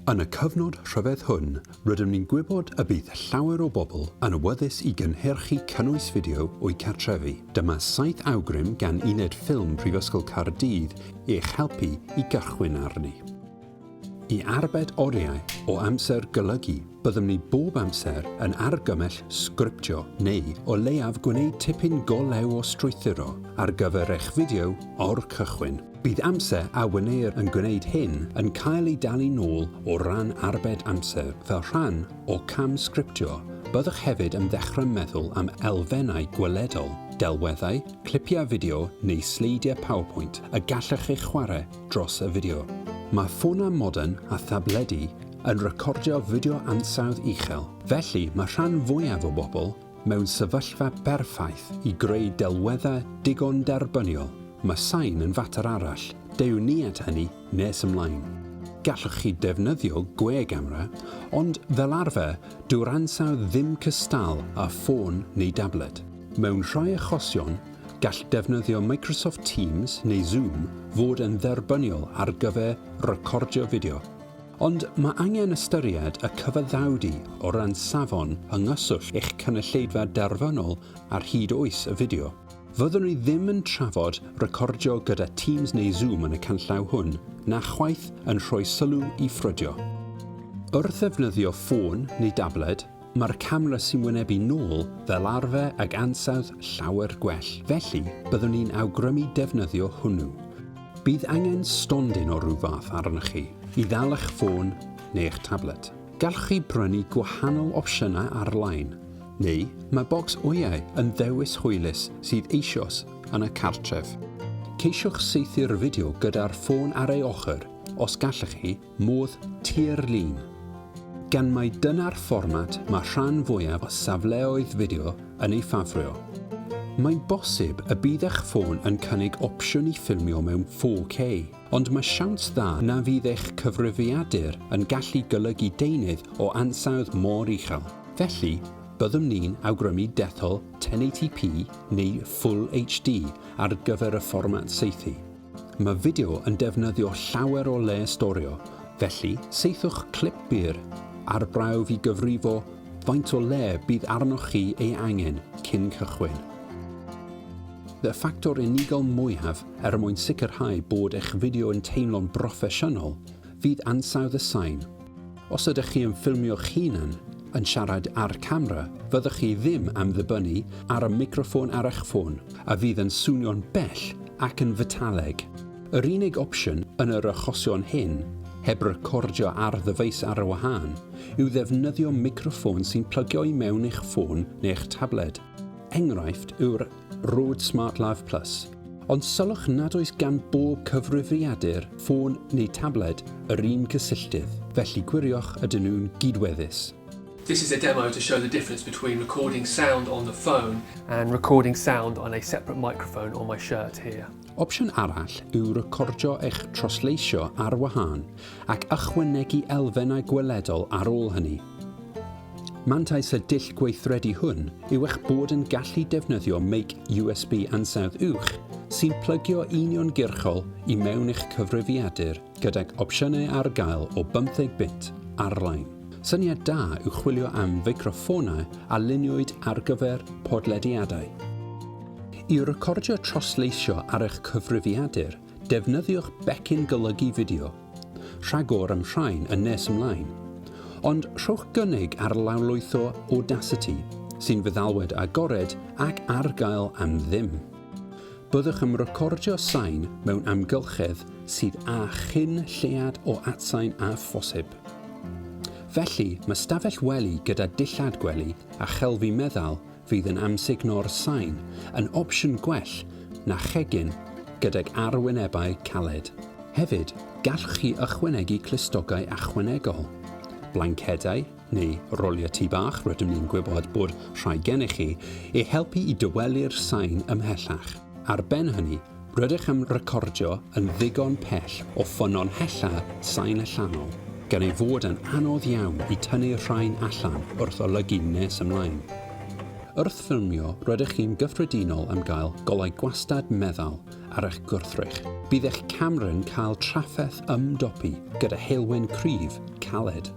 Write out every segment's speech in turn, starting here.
Yn y cyfnod rhyfedd hwn, rydym ni'n gwybod y bydd llawer o bobl yn awyddus i gynhyrchu cynnwys fideo o'i cartrefi. Dyma 7 awgrym gan Uned Ffilm Prifysgol Caerdydd eich helpu i gychwyn arni. I arbed oriau o amser golygu, byddwn ni bob amser yn argymell sgriptio neu o leiaf gwneud tipyn go lew o strwythuro ar gyfer eich fideo o'r cychwyn. Bydd amser a wyneir yn gwneud hyn yn cael ei dalu nôl o ran arbed amser fel rhan o cam sgriptio. Byddwch hefyd yn ddechrau meddwl am elfennau gweledol, delweddau, clipiau fideo neu sleidiau PowerPoint y gallech eich chwarae dros y fideo. Mae ffonau modern a thabledu yn recordio fideo ansawdd uchel, felly mae rhan fwyaf o bobl mewn sefyllfa berffaith i greu delweddau digon derbyniol. Mae Sain yn fater arall, dew ni at hynny nes ymlaen. Gallwch chi defnyddio gwe gamera, ond fel arfer, dyw'r ansawdd ddim cystal â ffôn neu tablet. Mewn rhai achosion, gall defnyddio Microsoft Teams neu Zoom fod yn dderbyniol ar gyfer recordio fideo. Ond mae angen ystyried y cyfaddawdi o ran safon yng ngyswllt eich cynulleidfa derfynol ar hyd oes y fideo. Fyddwn ni ddim yn trafod recordio gyda Teams neu Zoom yn y canllaw hwn, na chwaith yn rhoi sylw i ffrydio. Wrth ddefnyddio ffôn neu tablet, mae'r camera sy'n wynebu nôl fel arfer ag ansawdd llawer gwell, felly byddwn ni'n awgrymu defnyddio hwnnw. Bydd angen stondin o rhyw fath arnoch chi i ddal eich ffôn neu eich tablet. Gallwch chi brynu gwahanol opsiynau ar-lein, neu mae bocs wyau yn ddewis hwylus sydd eisoes yn y cartref. Ceisiwch saethu'r fideo gyda'r ffôn ar ei ochr os gallwch chi modd tir-lun. Gan mai dyna'r fformat mae rhan fwyaf o safleoedd fideo yn ei ffafrio. Mae'n bosib y bydd eich ffôn yn cynnig opsiwn i ffilmio mewn 4K, ond mae siawns dda na fydd eich cyfrifiadur yn gallu golygu deunydd o ansawdd mor uchel. Felly, byddwn ni'n awgrymu dethol 1080p neu Full HD ar gyfer y fformat saethu. Mae fideo yn defnyddio llawer o le storio, felly saethwch clip byr ar brawf i gyfrifo faint o le bydd arnoch chi ei angen cyn cychwyn. Y ffactor unigol mwyaf mwyn sicrhau bod eich fideo yn teimlo'n broffesiynol fydd ansawdd y sain. Os ydych chi yn ffilmio'ch hunan yn siarad ar camera, fyddwch chi ddim am ddibynnu ar y microffon ar eich ffôn a fydd yn swnio'n bell ac yn fetaleg. Yr unig opsiwn yn yr achosion hyn, heb recordio ar ddyfeis ar y wahân, yw ddefnyddio microffon sy'n plygio i mewn eich ffôn neu eich tablet. Enghraifft yw'r Rode SmartLav Plus, ond sylwch nad oes gan bob cyfrifiadur, ffôn neu tablet yr un cysylltydd, felly gwiriwch ydyn nhw'n gydweddus. This is a demo to show the difference between recording sound on the phone and recording sound on a separate microphone on my shirt here. Opsiwn arall yw recordio eich trosleisio ar wahân ac ychwanegu elfennau gweledol ar ôl hynny. Mantais y dull gweithredu hwn yw eich bod yn gallu defnyddio meic USB ansawdd uwch sy'n plygio uniongyrchol i mewn eich cyfrifiadur gydag opsiynau ar gael o 15 bit ar-lein. Syniad da yw chwilio am feicrofonau a luniwyd ar gyfer podlediadau. I recordio trosleisio ar eich cyfrifiadur, defnyddiwch becyn golygu fideo, rhagor am rhain yn nes ymlaen, ond rhowch gynnig ar lawrlwyth o Audacity sy'n feddalwedd agored ac ar gael am ddim. Byddwch yn recordio sain mewn amgylchedd sydd â chyn llead o atsain a phosib. Felly, mae stafell wely gyda dillad gwely a chelfi meddal fydd yn amsugno'r sain yn opsiwn gwell na chegin gydag arwynebau caled. Hefyd, gallwch chi ychwanegu clustogau ychwanegol, blancedau neu roliau tŷ bach rydym ni'n gwybod bod rhai gennych chi i helpu i dywelu'r sain ymhellach. Ar ben hynny, rydych am recordio yn ddigon pell o ffynon hella sain allanol, gan ei fod yn anodd iawn i tynnu rhain allan wrth olygu nes ymlaen. Wrth ffilmio, rydych chi'n gyffredinol am gael golau gwastad meddal ar eich gwrthrych. Bydd eich camera'n cael trafferth ymdopi gyda heilwen cryf caled.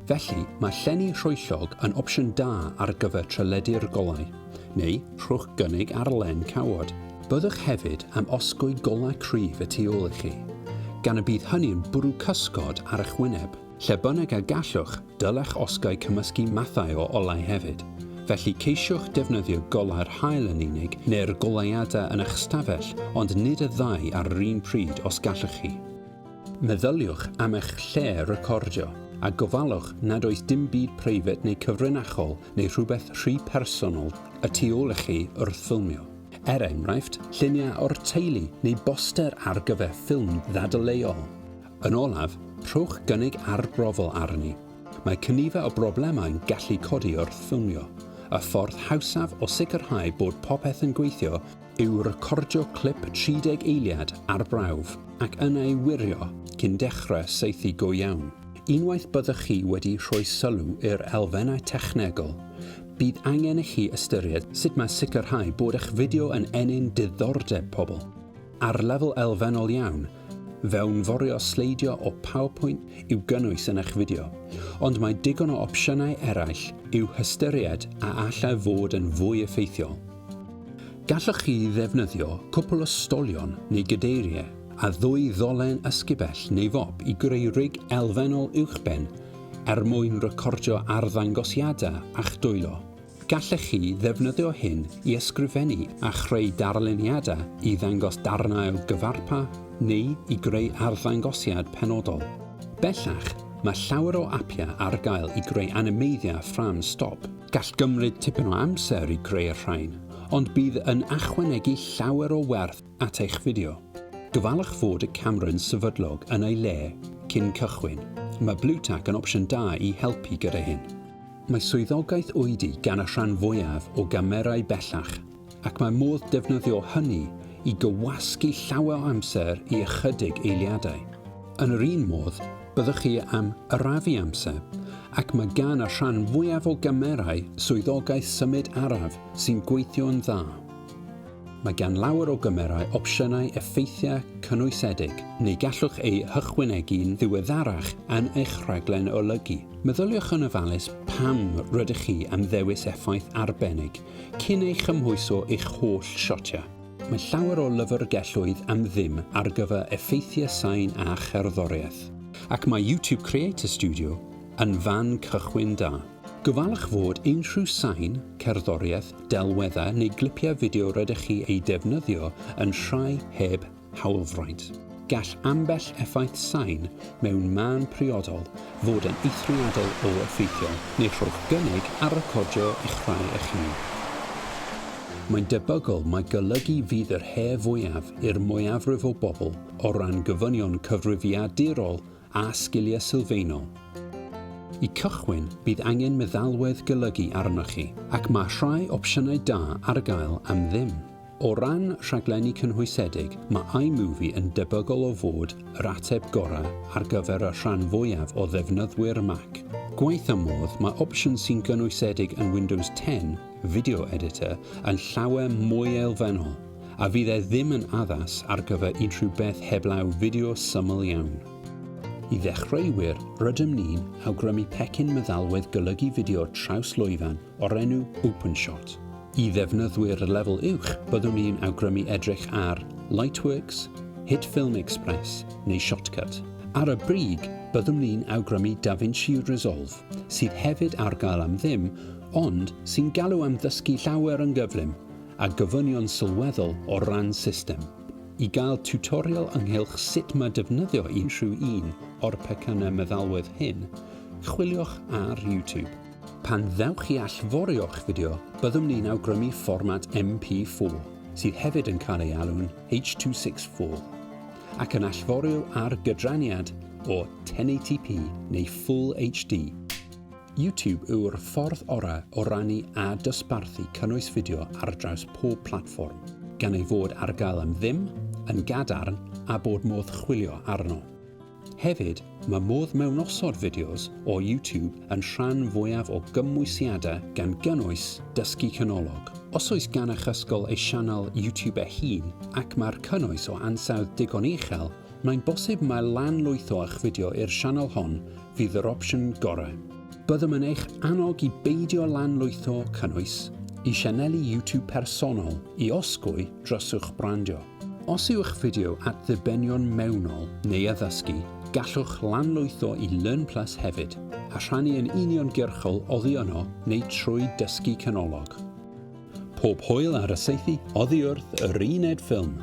Felly, mae llenni rhwyllog yn opsiwn da ar gyfer treledu'r golau, neu rhowch gynnig ar len cawod. Byddwch hefyd am osgoi golau cryf y tu ôl i chi, gan y bydd hynny'n bwrw cysgod ar eich wyneb. Lle bynnag a gallwch, dylech osgoi cymysgu mathau o olau hefyd. Felly ceisiwch defnyddio golau'r haul yn unig neu'r goleuadau yn eich stafell, ond nid y ddau ar yr un pryd os gallwch chi. Meddyliwch am eich lle recordio, a gofalwch nad oes dim byd preifat neu cyfrinachol neu rhywbeth rhy personol y tu ôl i chi wrth ffilmio. Er enghraifft, lluniau o'r teulu neu boster ar gyfer ffilm ddadleuol. Yn olaf, rhowch gynnig arbrofol arni. Mae cynifer o broblemau'n gallu codi wrth ffilmio. Y ffordd hawsaf o sicrhau bod popeth yn gweithio yw recordio clip 30 eiliad ar brawf ac yna ei wirio cyn dechrau saethu go iawn. Unwaith byddwch chi wedi rhoi sylw i'r elfennau technegol, bydd angen i chi ystyried sut mae sicrhau bod eich fideo yn enyn diddordeb pobl. Ar lefel elfennol iawn, fewnforio sleidio o PowerPoint yw gynnwys yn eich fideo, ond mae digon o opsiynau eraill i'w hystyried a allai fod yn fwy effeithiol. Gallwch chi ddefnyddio cwpl o stolion neu gadeiriau a ddwy ddolen ysgubell neu fop i greu rig elfennol uwchben mwyn recordio arddangosiadau a'ch dwylo. Gallech chi ddefnyddio hyn i ysgrifennu a chreu darluniadau i ddangos darnau o gyfarpa neu i greu arddangosiad penodol. Bellach, mae llawer o apiau ar gael i greu animeiddiau ffram stop. Gall gymryd tipyn o amser i greu'r rhain, ond bydd yn ychwanegu llawer o werth at eich fideo. Gofalwch fod y camera'n sefydlog yn ei le cyn cychwyn. Mae Blu-Tack yn opsiwn da i helpu gyda hyn. Mae swyddogaeth oedi gan y rhan fwyaf o gamerau bellach, ac mae modd defnyddio hynny i gywasgu llawer o amser i ychydig eiliadau. Yn yr un modd, byddwch chi am arafu amser, ac mae gan y rhan fwyaf o gamerau swyddogaeth symud araf sy'n gweithio'n dda. Mae gan lawer o gymerau opsiynau effeithiau cynwysedig, neu gallwch ei hychwynegu'n ddiweddarach yn eich rhaglen olygu. Meddyliwch yn ofalus pam rydych chi am ddewis effaith arbennig cyn eich ymhwyso eich holl siotiau. Mae llawer o lyfrgelloedd am ddim ar gyfer effeithiau sain a cherddoriaeth, ac mae YouTube Creator Studio yn fan cychwyn da. Gofalwch fod unrhyw sain, cerddoriaeth, delweddau neu glipiau fideo rydych chi ei defnyddio yn rhai heb hawlfraint. Gall ambell effaith sain mewn man priodol fod yn eithriadol o effeithiol, neu rhowch gynnig ar recordio eich rhai eich hun. Mae'n debygol mae golygu fydd yr her fwyaf i'r mwyafrif o bobl o ran gofynion cyfrifiadurol a sgiliau sylfaenol. I cychwyn, bydd angen meddalwedd golygu arnoch chi, ac mae rhai opsiynau da ar gael am ddim. O ran rhaglenni cynhwysedig, mae iMovie yn debygol o fod yr ateb gorau ar gyfer y rhan fwyaf o ddefnyddwyr Mac. Gwaith y modd, mae opsiwn sy'n gynhwysedig yn Windows 10, Video Editor, yn llawer mwy elfennol, a fydd e ddim yn addas ar gyfer unrhyw beth heblaw fideo syml iawn. I ddechreuwyr, rydym ni'n awgrymu pecyn meddalwedd golygu fideo trawslwyfan o'r enw OpenShot. I ddefnyddwyr lefel uwch, byddwn ni'n awgrymu edrych ar Lightworks, Uned Ffilm Express neu Shotcut. Ar y brig, byddwn ni'n awgrymu DaVinci Resolve, sydd hefyd ar gael am ddim, ond sy'n galw am ddysgu llawer yn gyflym a gofynion sylweddol o ran system. I gael tutorial ynghylch sut mae defnyddio unrhyw un o'r pecynau meddalwedd hyn, chwiliwch ar YouTube. Pan ddewch chi allforio'ch fideo, byddwn ni'n awgrymu fformat MP4, sydd hefyd yn cael ei alw'n H.264, ac yn allforio ar gydraniad o 1080p neu Full HD. YouTube yw'r ffordd orau o rannu a dosbarthu cynnwys fideo ar draws pob platfform, gan ei fod ar gael am ddim, yn gadarn a bod modd chwilio arno. Hefyd, mae modd mewnosod fideos o YouTube yn rhan fwyaf o gymwysiadau gan gynnwys dysgu canolog. Os oes gan eich ysgol ei sianel YouTube ei hun ac mae'r cynnwys o ansawdd digon uchel, mae'n bosib mae lanlwytho eich fideo i'r sianel hon fydd yr opsiwn gorau. Byddem yn eich annog i beidio lanlwytho cynnwys i sianeli YouTube personol i osgwy dros eich brandio. Os yw eich fideo at ddibenion mewnol neu addysgu, gallwch lanlwytho i Learn Plus hefyd, a rhannu yn uniongyrchol oddi yno neu trwy dysgu canolog. Pob hwyl ar y saethu oddi wrth yr Uned Ffilm.